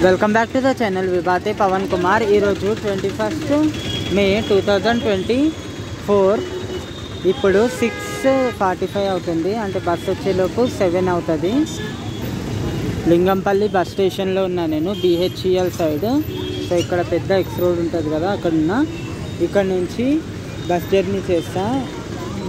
Welcome back to the channel విభాతే పవన్ కుమార్. ఈరోజు 21 మే 2024. ఇప్పుడు 6:45 అవుతుంది, అంటే బస్ వచ్చేలోపు 7 అవుతుంది. లింగంపల్లి బస్ స్టేషన్లో ఉన్నా నేను, BHEL సైడ్. సో ఇక్కడ పెద్ద ఎక్స్ రోడ్ ఉంటుంది కదా, అక్కడ ఉన్నా. ఇక్కడ నుంచి బస్ జర్నీ చేస్తా,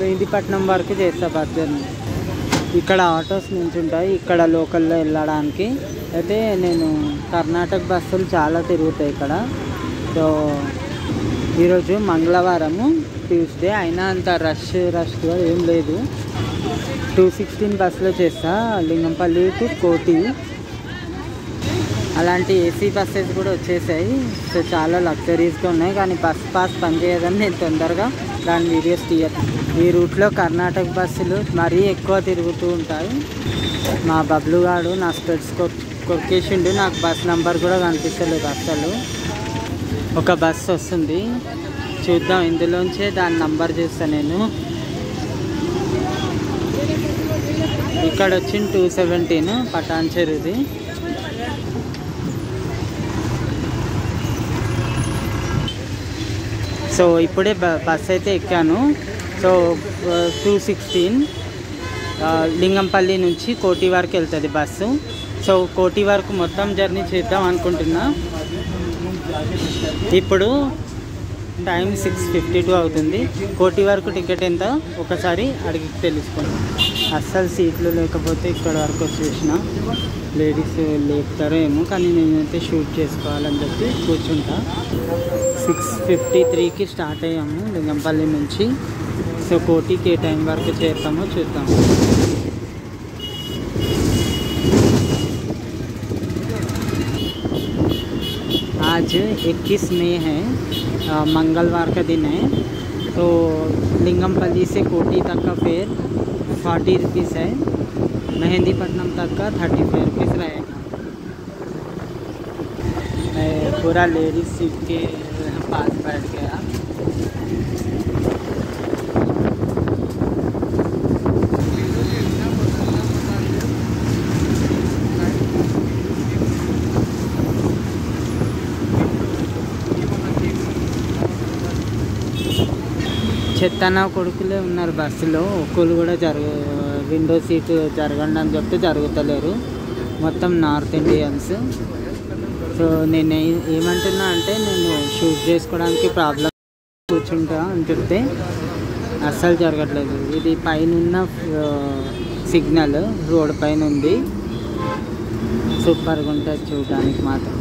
మెహందీపట్నం వరకు చేస్తా బస్ జర్నీ. ఇక్కడ ఆటోస్ నుంచి ఉంటాయి ఇక్కడ లోకల్లో వెళ్ళడానికి. అయితే నేను కర్ణాటక బస్సులు చాలా తిరుగుతాయి ఇక్కడ. సో ఈరోజు మంగళవారము, ట్యూస్డే అయినా అంత రష్గా ఏం లేదు. 216 బస్సులో చేస్తా లింగంపల్లి టు కోటి. అలాంటి ఏసీ బస్సెస్ కూడా వచ్చేసాయి. సో చాలా లగ్జరీస్గా ఉన్నాయి, కానీ బస్ పాస్ పనిచేయదని నేను తొందరగా దాని వీడియోస్ తీయను. ఈ రూట్లో కర్ణాటక బస్సులు మరీ ఎక్కువ తిరుగుతూ ఉంటాయి. మా బబ్లు గాడు నా స్పెట్స్ కొక్కేసిండు, నాకు బస్ నెంబర్ కూడా కనిపిస్తలేదు అసలు. ఒక బస్సు వస్తుంది, చూద్దాం. ఇందులోంచే దాని నంబర్ చూస్తాను నేను. ఇక్కడ వచ్చింది 217 పటాన్చెరుది. సో ఇప్పుడే బస్ అయితే ఎక్కాను. సో 216 లింగంపల్లి నుంచి కోటి వరకు వెళ్తుంది బస్సు. సో కోటి వరకు మొత్తం జర్నీ చేద్దాం అనుకుంటున్నా. ఇప్పుడు టైం 6:52 అవుతుంది. కోటి వరకు టికెట్ ఎంత ఒకసారి అడిగి తెలుసుకుంటాం. అస్సలు సీట్లు లేకపోతే ఇక్కడ వరకు వచ్చేసిన. లేడీస్ లేపుతారో ఏమో, కానీ నేనైతే షూట్ చేసుకోవాలని చెప్పి కూర్చుంటా. 6:53కి స్టార్ట్ అయ్యాము లింగంపల్లి నుంచి. సో కోటికి ఏ టైం వరకు చేరుతామో చూద్దాం. आज 21 मई है, मंगलवार का दिन है. तो लिंगमपल्ली से कोटी तक का फेयर 40 रुपीज़ है. मेहंदीपट्टनम तक का 35 रुपीज़ रहेगा. मैं पूरा लेडीज सीट के पास बैठ गया. చెత్తనా కొడుకులే ఉన్నారు బస్సులో. ఒక్కరు కూడా విండో సీట్ జరగండి అని చెప్తే జరుగుతలేరు. మొత్తం నార్త్ ఇండియన్స్. సో నేను ఏమంటున్నా అంటే, నేను షూట్ చేసుకోవడానికి ప్రాబ్లం కూర్చుంటా అని చెప్తే అస్సలు జరగట్లేదు. ఇది పైన సిగ్నల్ రోడ్ పైన ఉంది. సూపర్గా ఉంటుంది చూడడానికి మాత్రం.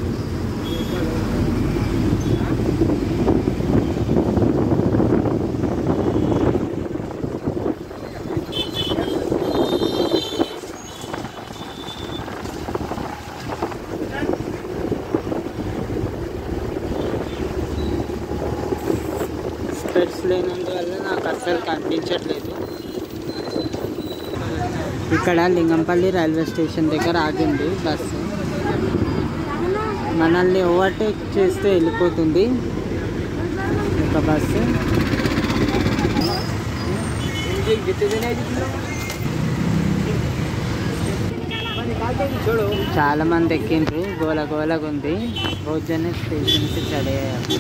స్పెట్స్ లేనందువల్ల నాకు అస్సలు కనిపించట్లేదు. ఇక్కడ లింగంపల్లి రైల్వే స్టేషన్ దగ్గర ఆగింది బస్సు. మనల్ని ఓవర్టేక్ చేస్తే వెళ్ళిపోతుంది ఒక బస్సు. చాలా మంది ఎక్కిండ్రు, గోలగోలగా ఉంది. రోజునే స్టేషన్కి చదివారు.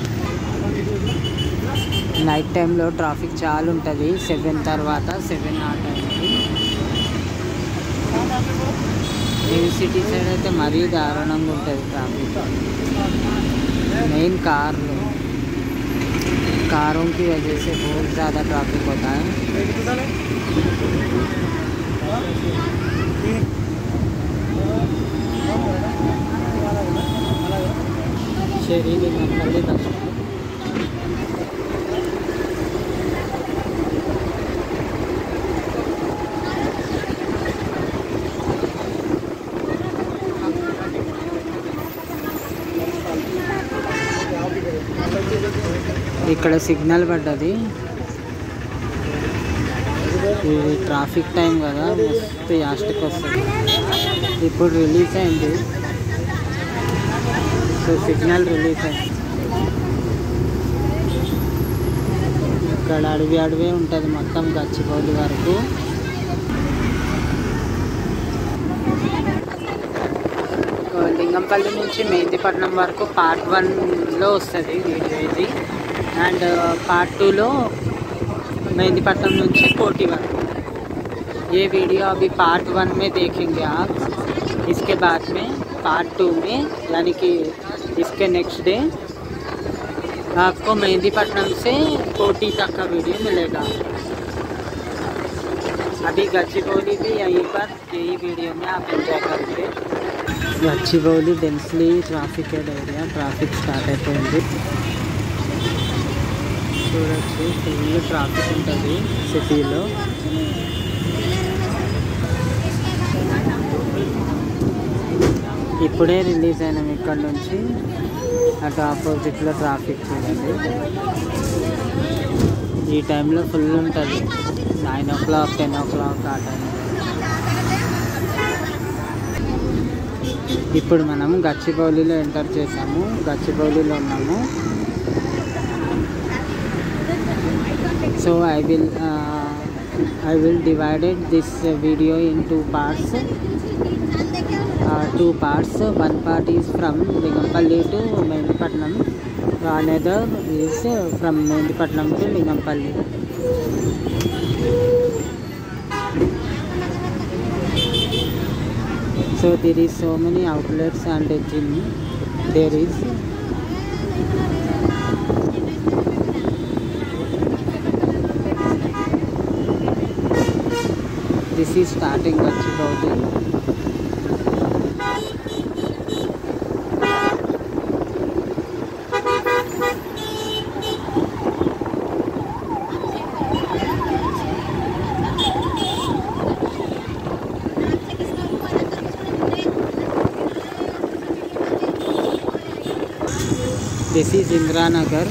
నైట్ టైంలో ట్రాఫిక్ చాలా ఉంటుంది. 7 తర్వాత 7 ఆ టైంకి. న్యూ సిటీ సైడ్ అయితే మరీ దారుణంగా ఉంటుంది ట్రాఫిక్. మెయిన్ कारों की वजह से बहुत ज़्यादा ट्रैफिक होता है. Lingampally bus stand. ఇక్కడ సిగ్నల్ పడ్డది. ఇది ట్రాఫిక్ టైం కదా, మస్తు యాస్టిక్ వస్తుంది. ఇప్పుడు రిలీజ్ అయింది. సో సిగ్నల్ రిలీజ్ అయింది. ఇక్కడ అడవి ఉంటుంది మొత్తం గచ్చిబౌలి వరకు. లింగంపల్లి నుంచి మెహందీపట్నం వరకు पार्ट 1లో వస్తుంది వీడియో ఇది, అండ్ पार्ट 2లో मेहंदीपट्टनम నుంచి कोटी वరకు। ये वीडियो अभी पार्ट 1 में देखेंगे आप, इसके बाद में पार्ट 2 में यानी कि इसके नेक्स्ट डे आपको मेहंदीपट्टनम से कोटी तक का वीडियो मिलेगा। अभी गच्चीबौली भी यहीं पर यही वीडियो में आप एंजॉय करेंगे। Gachibowli densely trafficked area, traffic start అయిపోయింది చూడొచ్చు, ఫుల్ ట్రాఫిక్ ఉంటుంది సిటీలో। ఇప్పుడే రిలీజ్ అయినాం ఇక్కడ నుంచి, అటు ఆపోజిట్లో ట్రాఫిక్ చూడండి। ఈ టైంలో ఫుల్ ఉంటుంది, 9 o'clock 10 o'clock ఆ టైంలో। ఇప్పుడు మనం గచ్చిబౌలిలో ఎంటర్ చేసాము, గచ్చిబౌలిలో ఉన్నాము। So I will divided this video in two parts. One part is from Lingampalli to Mehendipatnam, another is from Mehendipatnam to Lingampalli. So there is so many outlets and a gym there is. This is starting Gachibowli. This is Indranagar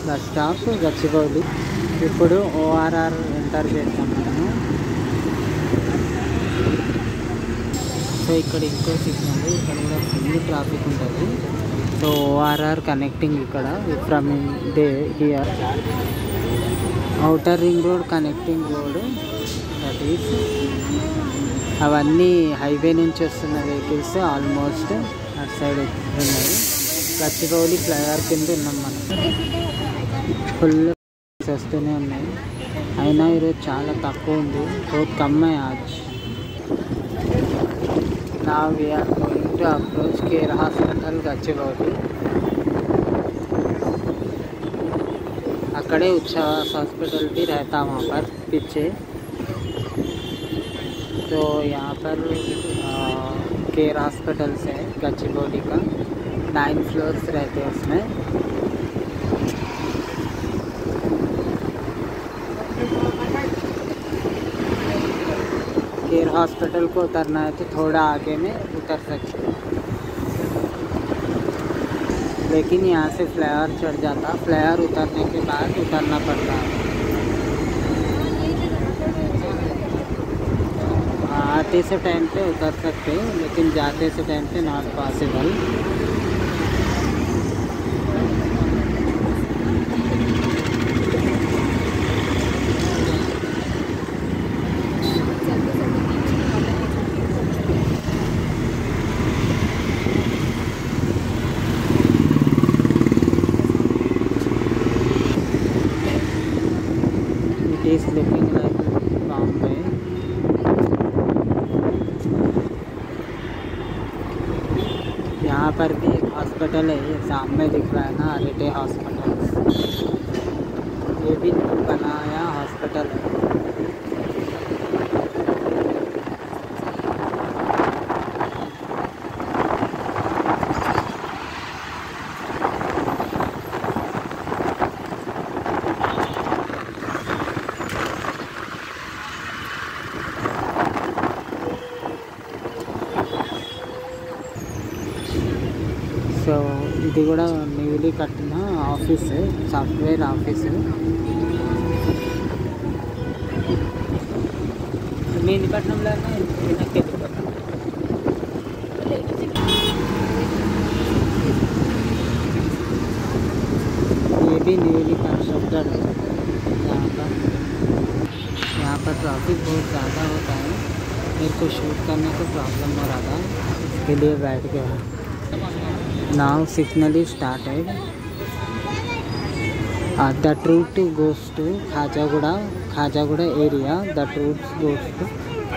bus stop Gachibowli. ఇప్పుడు ORR enter చేస్తాం మనము। So ఇక్కడ ఇంకో signal, ఇక్కడ కూడా full traffic ఉంటుంది। So ORR connecting ఇక్కడ from here outer ring road connecting road, that is అవన్నీ హైవే నుంచి వస్తున్న వెహికల్స్ ఆల్మోస్ట్ అటు సైడ్ ఉన్నాయి। గచ్చిబౌలి ఫ్లైఓవర్ కింద ఉన్నాం మనం, ఫుల్ వస్తూనే ఉన్నాయి। అయినా ఈరోజు చాలా తక్కువ ఉంది, బహుత్ కమ్ హై ఆజ్। Now we are going to approach Care Hospital Gachibowli. अकड़े उच्छ्वास हॉस्पिटल भी रहता वहाँ पर पीछे। तो यहाँ पर केयर हॉस्पिटल से गच्चीबौली का 9 फ्लोर्स रहते हैं उसमें। केयर हॉस्पिटल को उतरना है तो थोड़ा आगे में उतर सकते हैं, लेकिन यहाँ से फ्लाईओवर चढ़ जाता, फ्लाईओवर उतरने के बाद उतरना पड़ता है। आते से टाइम पे उतर सकते हैं, लेकिन जाते से टाइम पे not possible. is looking like Bombay. यहाँ पर भी एक हॉस्पिटल है, ये सामने दिख रहा है ना, आरिटे हॉस्पिटल। ये भी बनाया हॉस्पिटल है। సో ఇది కూడా న్యూలీ కట్టిన ఆఫీస్, సాఫ్ట్వేర్ ఆఫీసు। మెహందీపట్నంలో ये भी न्यूली कंस्ट्रक्टेड है। यहाँ पर ट्रैफिक बहुत ज़्यादा होता है, मेरे को शूट करने को प्रॉब्लम हो रहा था। के लिए बैठ गया। Now signal is started. The route goes to Khajagura area. The route goes to,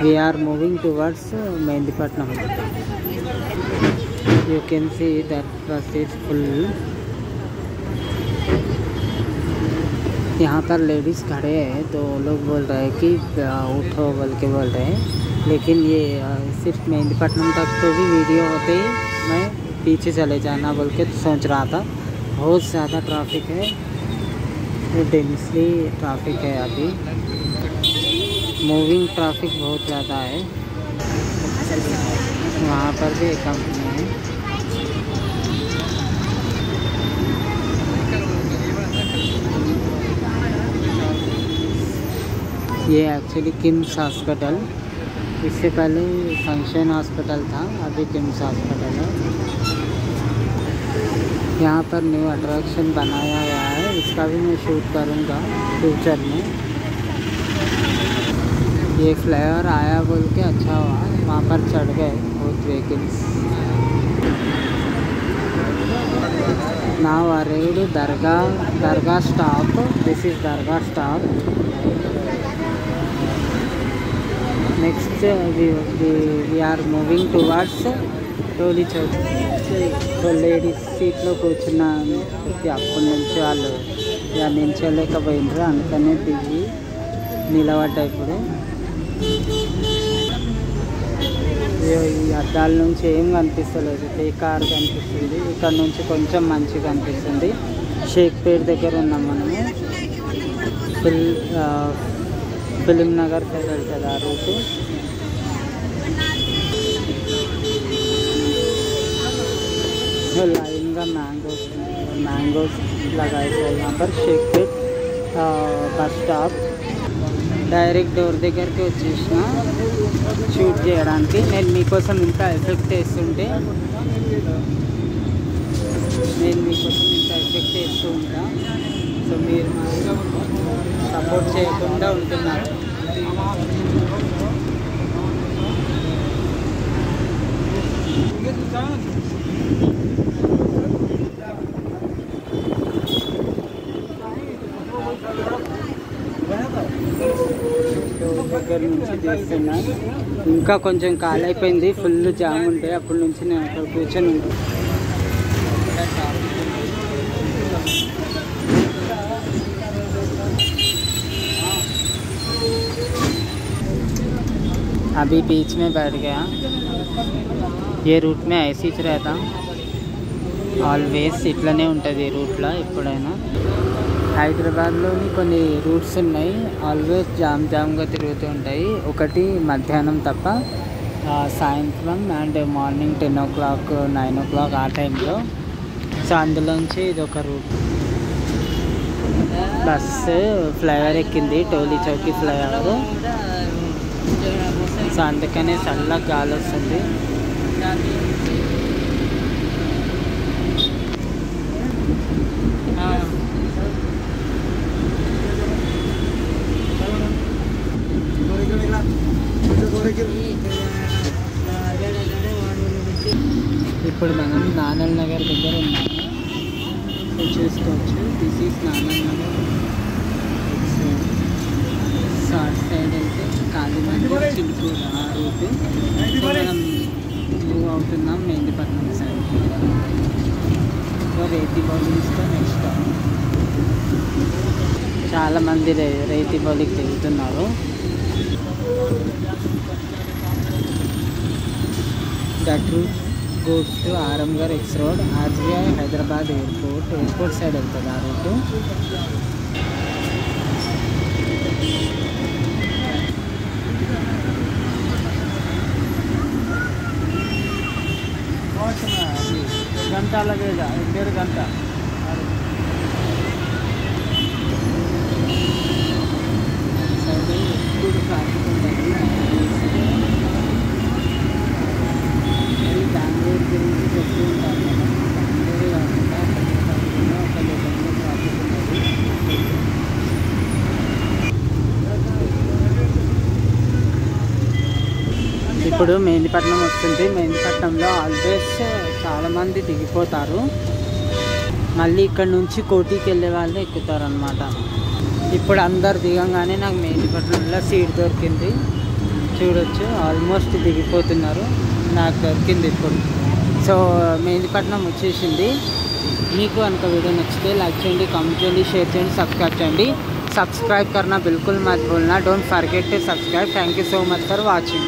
we are moving towards Mehndipatnam. You can see that bus is full. यहाँ पर लेडीज़ खड़े हैं तो लोग बोल रहे हैं कि उठो बोल के बोल रहे हैं, लेकिन ये सिर्फ मेहंदीपट्टनम तक तो भी वीडियो होते ही मैं पीछे चले जाना बोल के सोच रहा था। बहुत ज़्यादा ट्रैफिक है, डेंसली ट्रैफिक है, अभी मूविंग ट्रैफिक बहुत ज़्यादा है। वहाँ पर भी एक कंपनी है। ये एक्चुअली किम्स हॉस्पिटल, इससे पहले फंक्शन हॉस्पिटल था, अभी किम्स हॉस्पिटल है। यहाँ पर न्यू अट्रैक्शन बनाया गया है, इसका भी मैं शूट करूँगा फ्यूचर में। ये फ्लाईओवर आया बोल के अच्छा हुआ, वहाँ पर चढ़ गए बहुत vehicles. Now arrived Dargah stop. This is Dargah stop. Next we are moving towards Toli Chowk. So ladies సీట్లో కూర్చున్నాను, అప్పటి నుంచి వాళ్ళు ఇక నిల్చోలేకపోయినారు, అందుకనే దిగి నిలబడ్డా. ఇప్పుడు ఈ అద్దాల నుంచి ఏం కనిపిస్తలేదు, కార్ కనిపిస్తుంది. ఇక్కడ నుంచి కొంచెం మంచిగా కనిపిస్తుంది. షేక్పేట్ దగ్గర ఉన్నాం మనము. ఫిలిం నగర్ సైడ్ వెళ్తుంది ఆ రూటు. लाइन का मैंगोस लगाए थे यहाँ पर शेकपेट बस स्टॉप. డైరెక్ట్ డోర్ దగ్గరికి వచ్చేసిన షూట్ చేయడానికి. నేను మీకోసం ఇంత ఎఫెక్ట్ వేస్తుంటే వేస్తూ ఉంటా. సో మీరు సపోర్ట్ చేయకుండా ఉంటున్నారు. దగ్గర నుంచి తీస్తున్నా. ఇంకా కొంచెం ఖాళీ అయిపోయింది, ఫుల్ జామ్ ఉంటే అప్పటి నుంచి నేను అక్కడ కూర్చొని ఉంటాను. अभी बीच में बैठ गया. ये रूट में ऐसे ही रहता, ఆల్వేస్ ఇట్లనే ఉంటుంది ఈ రూట్లో. ఎప్పుడైనా హైదరాబాద్లోని కొన్ని రూట్స్ ఉన్నాయి, ఆల్వేస్ జామ్గా తిరుగుతూ ఉంటాయి. ఒకటి మధ్యాహ్నం తప్ప, సాయంత్రం అండ్ మార్నింగ్ 10 o'clock 9 o'clock ఆ టైంలో. సో అందులోంచి ఇది ఒక రూట్. బస్సు ఫ్లైఓవర్ ఎక్కింది, టోలీ చౌకీ ఫ్లైఓవర్. సో అందుకనే చల్లగా గాలి వస్తుంది. ఇప్పుడు మనం నానల్ నగర్ దగ్గర ఉన్నాము. సో చూసుకోవచ్చు, this is Nanal Nagar. Short side అయితే కాళీమందిర్, చిలుకూరు ఆ రూటు. సో మనం మూవ్ అవుతున్నాం మెహందీపట్నం సైడ్. సో రేతి బౌలింగ్స్తో నెక్స్ట్ చాలామంది రేతి బౌలింగ్ దిగుతున్నారు. That route goes to Aramgarh X Road, RGI Hyderabad Airport side వెళ్తుంది ఆ రూటు. घंटा लगेगा, 1.5 घंटा. బెంగళూరు గురించి చెప్తూ ఉంటారు కదా, ఇప్పుడు మెహందీపట్నం వస్తుంది. మెహందీపట్నంలో ఆల్వేస్ చాలామంది దిగిపోతారు. మళ్ళీ ఇక్కడ నుంచి కోటికి వెళ్ళే వాళ్ళు ఎక్కుతారు అనమాట. ఇప్పుడు అందరు దిగంగానే నాకు మెహందీపట్నంలో సీట్ దొరికింది. చూడొచ్చు, ఆల్మోస్ట్ దిగిపోతున్నారు. నాకు దొరికింది ఇప్పుడు. సో మెహందీపట్నం వచ్చేసింది. మీకు కనుక వీడియో నచ్చితే లైక్ చేయండి, కామెంట్ చేయండి, షేర్ చేయండి, సబ్స్క్రైబ్ చేయండి. सब्सक्राइब करना बिल्कुल मत भूलना. Don't forget to subscribe. Thank you so much for watching.